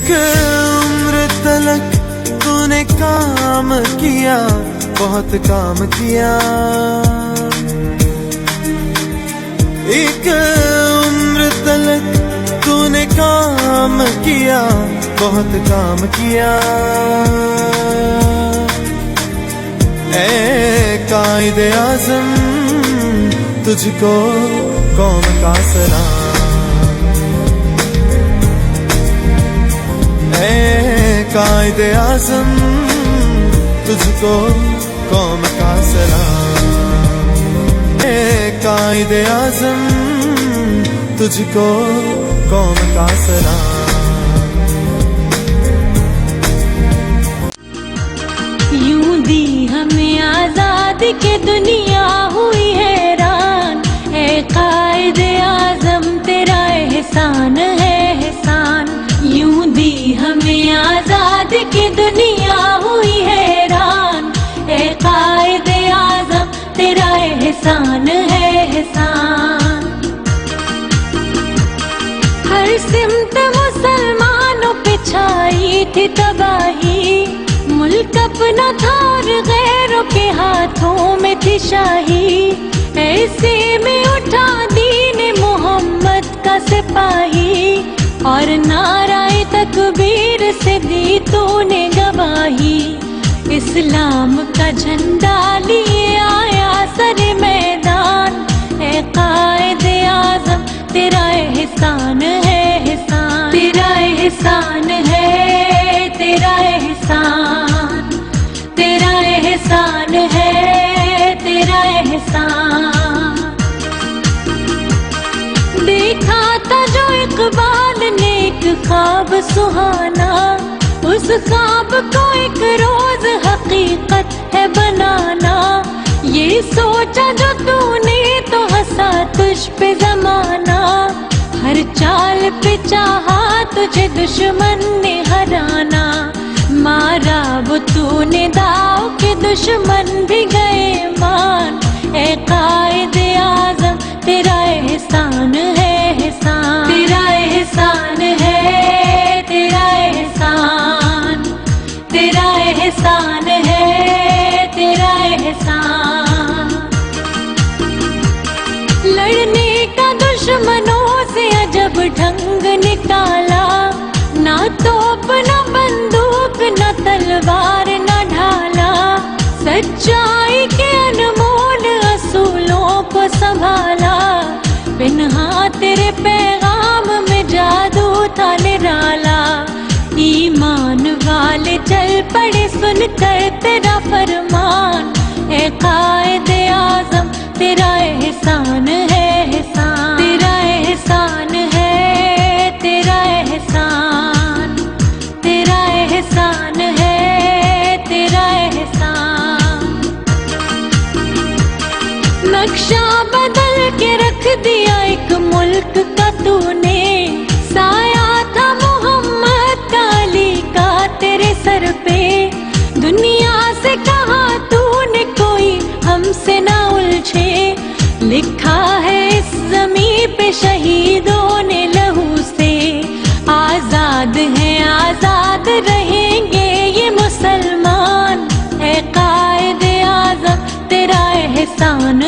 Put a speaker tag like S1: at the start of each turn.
S1: ایک عمر تلک تو نے کام کیا، بہت کام کیا، ایک عمر تلک تو نے کام کیا، بہت کام کیا، اے قائد اعظم تجھ کو قوم کا سلام، اے قائد اعظم تجھ کو قوم کا سلام، اے قائد اعظم تجھ کو قوم کا سلام۔
S2: یوں دی ہمیں آزادی کی دنیا ہوئی حیران، اے قائد اعظم تیرا احسان ہے احسان، یوں دی ہمیں آزادی کی دنیا ہوئی حیران، اے قائد اعظم تیرا احسان ہے احسان۔ ہر سمت مسلمانوں پہ چھائی تھی تباہی، ملک اپنا تھا اور غیروں کے ہاتھوں میں تھی شاہی، ایسے میں اٹھا دین محمد کا سپاہی، اور نعرہ تکبیر سے دی تو نے گواہی، اسلام کا جھنڈا لیے آیا سر میدان، اے قائد اعظم تیرا احسان ہے احسان، تیرا احسان ہے، تیرا احسان، تیرا احسان ہے، تیرا احسان۔ دیکھا تھا جو اقبال نے ایک خواب سہانا، اس خواب کو ایک روز حقیقت ہے بنانا، یہ سوچا جو تو نے تو ہنسا تجھ پہ زمانہ، ہر چال پہ چاہا تجھے دشمن نے ہرانا، مارا وہ تو نے داؤ کے دشمن بھی گئے مان، اے قائد اعظم تیرا احسان ہے احسان، تیرا احسان ہے، تیرا احسان، تیرا احسان ہے، تیرا احسان۔ لڑنے کا دشمنوں سے عجب ڈھنگ نکالا، نہ توپ نہ بندوق نہ تلوار نہ ڈھالا، سچائی کے انمول اصولوں کو سنبھالا، پنہاں تیرے پیغام میں جادو تھا نرالا، ایمان والے چل پڑے سن کر تیرا فرمان، اے قائد اعظم تیرا احسان ہے احسان، تیرا احسان ہے، تیرا احسان، تیرا احسان ہے، تیرا احسان۔ نقشہ بدل کے رکھ دیا ایک ملک کا تو نے، سایہ تھا محمد کا علی کا تیرے سر پہ، دنیا سے کہا تو نے کوئی ہم سے نہ الجھے، لکھا ہے اس زمین پہ شہیدوں نے لہو سے، آزاد ہیں آزاد رہیں گے یہ مسلمان، اے قائد اعظم تیرا احسان